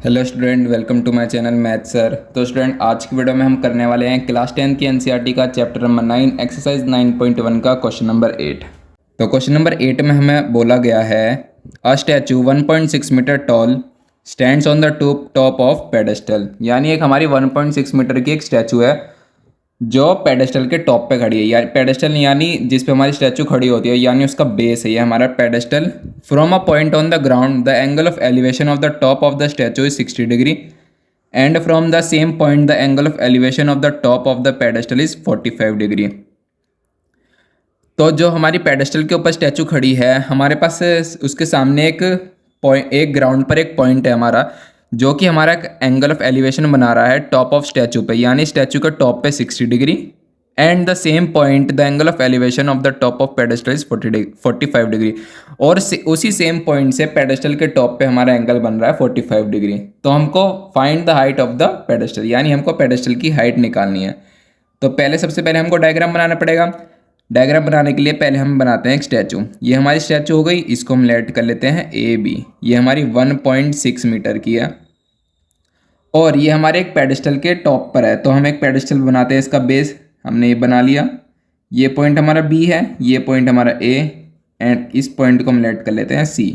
Hello student, welcome to my channel math sir. तो student, आज की वीडियो में हम करने वाले हैं क्लास 10 की एनसीईआरटी का चैप्टर नंबर 9 एक्सरसाइज 9.1 का क्वेश्चन नंबर 8। तो क्वेश्चन नंबर 8 में हमें बोला गया है a statue 1.6 metre tall stands on the top of pedestal. यानी एक हमारी 1.6 मीटर की एक स्टैचू है जो पेडेस्टल के टॉप पे खड़ी है। यार पेडेस्टल यानी जिस पे हमारी स्टैचू खड़ी होती है, यानी उसका बेस है ये हमारा pedestal. From a point on the ground the angle of elevation of the top of the statue is 60 degree and from the same point the angle of elevation of the top of the pedestal is 45 degree. तो जो हमारी pedestal के ऊपर statue खड़ी है, हमारे पास उसके सामने एक ग्राउंड पर एक पॉइंट है हमारा, जो कि हमारा एंगल ऑफ एलिवेशन बना रहा है टॉप ऑफ स्टैचू पे, यानी स्टैचू के टॉप पे 60 degree and the same point the angle of elevation of the top of pedestal is 45 degree. और उसी सेम पॉइंट से पेडेस्टल के टॉप पे हमारा एंगल बन रहा है 45 डिग्री। तो हमको find the height of the pedestal, यानी हमको पेडेस्टल की हाइट निकालनी है। तो सबसे पहले हमको डायग्राम बनाना पड़ेगा। डायग्राम बनाने के लिए पहले हम बनाते हैं एक स्टैचू। ये हमारी स्टैचू हो गई, इसको हम लेट कर लेते हैं ए बी। ये हमारी 1.6 मीटर की है और ये हमारे एक पेडेस्टल के टॉप पर है। तो हम एक पेडेस्टल बनाते हैं, इसका बेस हमने ये बना लिया। ये पॉइंट हमारा बी है, ये पॉइंट हमारा ए एंड इस पॉइंट को हम लेट कर लेते हैं सी।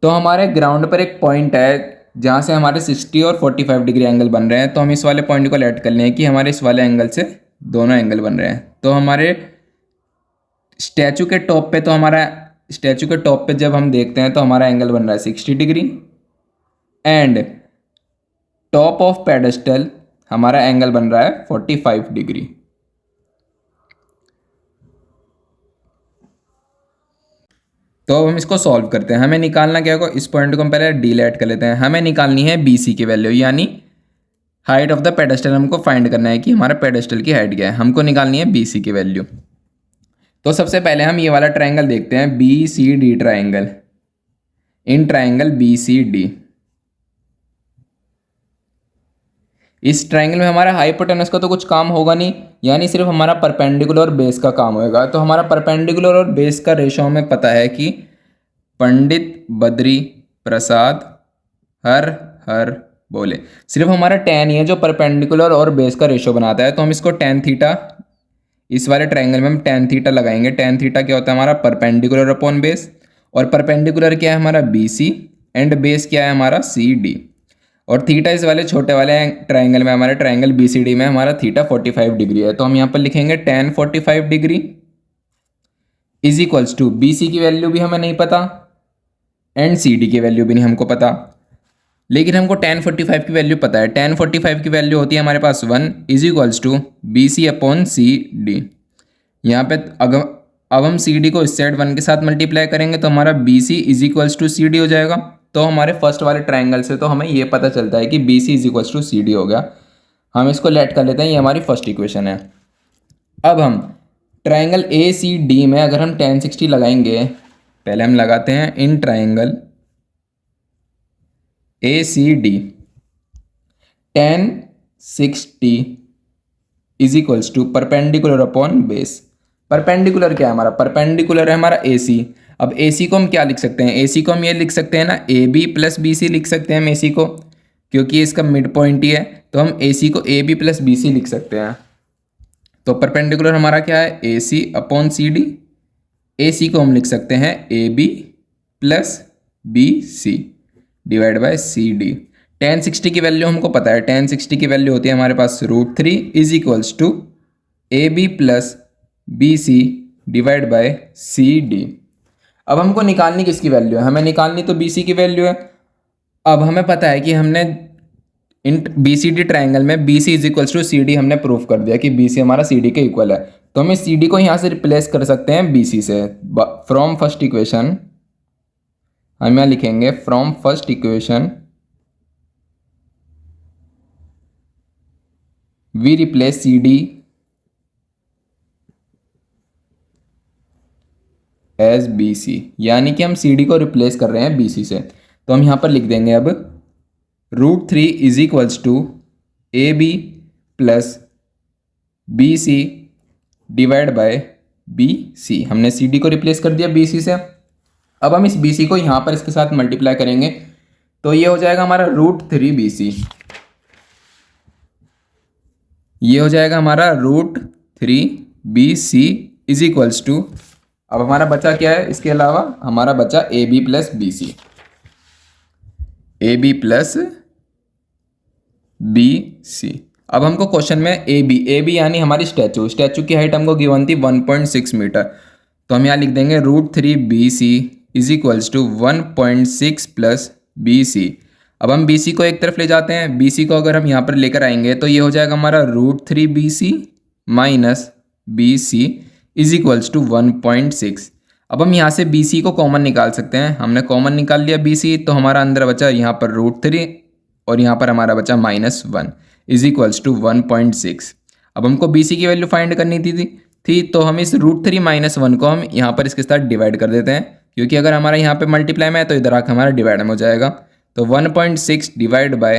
तो हमारे ग्राउंड पर एक पॉइंट है जहाँ से हमारे 60 और 45 डिग्री एंगल बन रहे हैं। तो हम इस वाले पॉइंट को लेट कर लें कि हमारे इस वाले एंगल से दोनों एंगल बन रहे हैं। तो हमारे स्टैचू के टॉप पे, स्टैचू के टॉप पे जब हम देखते हैं तो हमारा एंगल बन रहा है 60 degree and top of pedestal हमारा एंगल बन रहा है 45 डिग्री। तो अब हम इसको सॉल्व करते हैं। हमें निकालना क्या होगा, इस पॉइंट को हम पहले डिलीट कर लेते हैं। हमें निकालनी है BC की वैल्यू, यानी हाइट ऑफ द पेडेस्टल हमको फाइंड करना है कि हमारा पेडेस्टल की हाइट क्या है। हमको निकालनी है BC की वैल्यू। तो सबसे पहले हम ये वाला ट्रायंगल देखते हैं, BCD triangle. In triangle BCD, इस ट्रायंगल में हमारा हाइपोटेनस का तो कुछ काम होगा नहीं, यानी सिर्फ हमारा परपेंडिकुलर और बेस का काम होगा। तो हमारा परपेंडिकुलर और बेस का रेशो हमें पता है कि पंडित बद्री प्रसाद हर हर बोले। सिर्फ हमारा tan ही है जो परपेंडिकुलर और बेस का रेशो बनाता है। तो हम इसको tan थीटा, इस वाले ट्रायंगल में हम tan थीटा लगाएंगे। tan थीटा क्या होता है हमारा परपेंडिकुलर अपॉन बेस, और परपेंडिकुलर क्या है हमारा BC एंड बेस क्या है हमारा CD। और थीटा इस वाले छोटे वाले ट्रायंगल में, हमारे ट्रायंगल BCD में हमारा थीटा 45 डिग्री है। तो हम यहाँ पर लिखेंगे tan 45 degree is equals to BC की वैल्यू भी हमें नहीं पता एंड CD की वैल्यू भी नहीं हमको पता, लेकिन हमको tan 45 की वैल्यू पता है। tan 45 की वैल्यू होती है हमारे पास 1 is equals to BC upon CD। यहाँ पे अब हम CD को इस साइड 1 के साथ मल्टीप्लाई करेंगे तो हमारा BC is equals to CD हो जाएगा। तो हमारे फर्स्ट वाले ट्रायंगल से तो हमें ये पता चलता है कि BC is equals to CD हो गया। हम इसको लेट कर लेते हैं, ये हमारी फर्स्ट इक्वेशन है। अब हम ट्रायंगल ACD में अगर हम tan 60 लगाएंगे, पहले हम लगाते हैं in triangle ACD tan 60 is equals to perpendicular upon base. Perpendicular क्या है हमारा, परपेंडिकुलर है हमारा AC। अब AC को हम क्या लिख सकते हैं, AC को हम ये लिख सकते हैं ना, AB प्लस BC लिख सकते हैं हम AC को, क्योंकि ये इसका मिड पॉइंट ही है। तो हम AC को AB प्लस BC लिख सकते हैं। तो परपेंडिकुलर हमारा क्या है AC अपॉन CD। AC को हम लिख सकते हैं AB plus BC divide by CD। tan 60 की वैल्यू हमको पता है, tan 60 की वैल्यू होती है हमारे पास √3 is equals to AB plus BC divide by CD। अब हमको निकालनी किसकी वैल्यू है, हमें निकालनी तो BC की वैल्यू है। अब हमें पता है कि हमने इन BCD ट्रायंगल में BC is equals to CD हमने प्रूफ कर दिया कि BC हमारा CD के इक्वल है। तो हम इस CD को यहाँ से रिप्लेस कर सकते हैं BC से। फ्रॉम फर्स्ट इक्वेशन हम यहाँ लिखेंगे, from first equation we replace CD as BC, यानी कि हम CD को रिप्लेस कर रहे हैं BC से। तो हम यहाँ पर लिख देंगे अब √3 is equals to AB plus BC divide by BC। हमने CD को रिप्लेस कर दिया BC से। अब हम इस BC को यहाँ पर इसके साथ मल्टीप्लाई करेंगे तो ये हो जाएगा हमारा √3 BC। ये हो जाएगा हमारा √3 BC इज इक्वल्स टू, अब हमारा बचा क्या है, इसके अलावा हमारा बचा AB plus BC। AB plus BC। अब हमको क्वेश्चन में AB यानी हमारी स्टैचू की हाइट हमको गिवन थी 1.6 मीटर, तो हम यहाँ लिख देंगे √3 BC is equals to 1.6 plus BC। अब हम BC को एक तरफ ले जाते हैं, BC को अगर हम यहाँ पर लेकर आएंगे तो ये हो जाएगा हमारा √3 BC minus BC is equals to 1.6। अब हम यहाँ से BC को कॉमन निकाल सकते हैं, हमने कॉमन निकाल लिया BC, तो हमारा अंदर बचा यहाँ पर √3 और यहाँ पर हमारा बचा -1 इज इक्वल्स टू 1.6। अब हमको BC की वैल्यू फाइंड करनी थी तो हम इस √3 - 1 को हम यहाँ पर इसके साथ डिवाइड कर देते हैं, क्योंकि अगर हमारा यहाँ पे मल्टीप्लाई में है तो इधर आकर हमारा डिवाइड में हो जाएगा। तो 1.6 डिवाइड बाय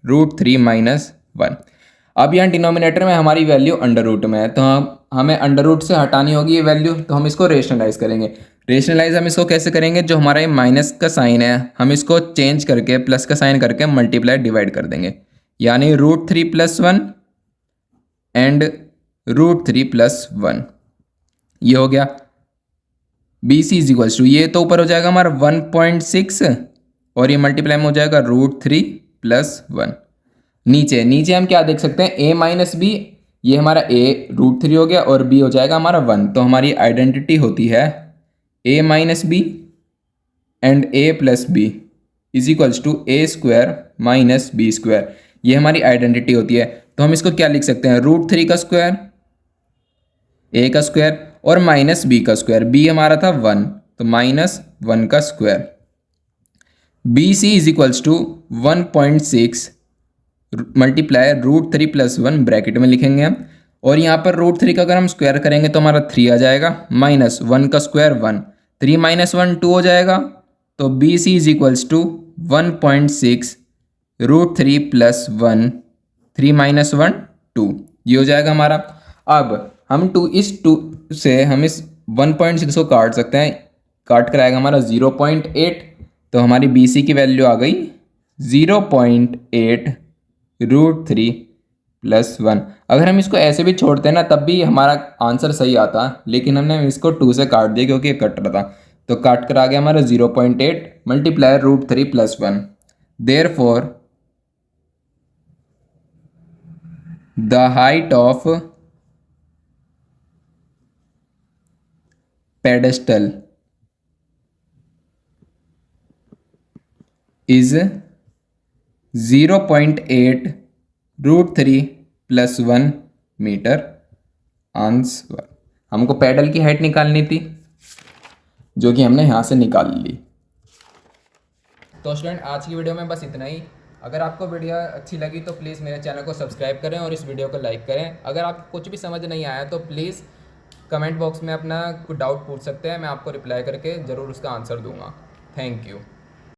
√3 - 1। अब यहाँ डिनोमिनेटर में हमारी वैल्यू अंडर रूट में है, तो हमें अंडर रूट से हटानी होगी ये वैल्यू, तो हम इसको रेशनलाइज करेंगे। रेशनलाइज हम इसको कैसे करेंगे, जो हमारा ये माइनस का साइन है हम इसको चेंज करके प्लस का साइन करके मल्टीप्लाई डिवाइड कर देंगे, यानी √3 + 1 एंड √3 + 1। ये हो गया। BC इज इक्वल्स टू, ये तो ऊपर हो जाएगा हमारा 1.6 और ये मल्टीप्लाई में हो जाएगा √3 + 1। नीचे हम क्या देख सकते हैं, A - B, ये हमारा A √3 हो गया और B हो जाएगा हमारा 1। तो हमारी आइडेंटिटी होती है A - B and A + B is equals to A² - B²। ये हमारी आइडेंटिटी होती है। तो हम इसको क्या लिख सकते हैं, √3 का स्क्वायर, A का स्क्वायर और -B का स्क्वायर। B हमारा था 1, तो -1 का square. BC is equals to 1.6 multiply √3 + 1 bracket में लिखेंगे हम, और यहाँ पर √3 का अगर हम स्क्वायर करेंगे तो हमारा 3 आ जाएगा, -1 का स्क्वायर 1, 3 - 1 2 हो जाएगा। तो BC इज इक्वल्स टू 1.6 √3 + 1, 3 - 1 2, ये हो जाएगा हमारा। अब हम इस 2 से हम इस 1.6 को काट सकते हैं, काट कर आएगा हमारा 0.8, तो हमारी BC की वैल्यू आ गई 0.8 √3 + 1। अगर हम इसको ऐसे भी छोड़ते हैं ना तब भी हमारा आंसर सही आता, लेकिन हमने इसको 2 से काट दिया क्योंकि ये कट रहा था, तो काट कर आ गया हमारा 0.8 multiply √3 + 1। Therefore the height of pedestal is 0.8 √3 + 1 metre answer. हमको पैडल की हाइट निकालनी थी जो कि हमने यहाँ से निकाल ली। तो स्टूडेंट आज की वीडियो में बस इतना ही। अगर आपको वीडियो अच्छी लगी तो प्लीज़ मेरे चैनल को सब्सक्राइब करें और इस वीडियो को लाइक करें। अगर आपको कुछ भी समझ नहीं आया तो प्लीज़ कमेंट बॉक्स में अपना कुछ डाउट पूछ सकते हैं, मैं आपको रिप्लाई करके ज़रूर उसका आंसर दूंगा। Thank you.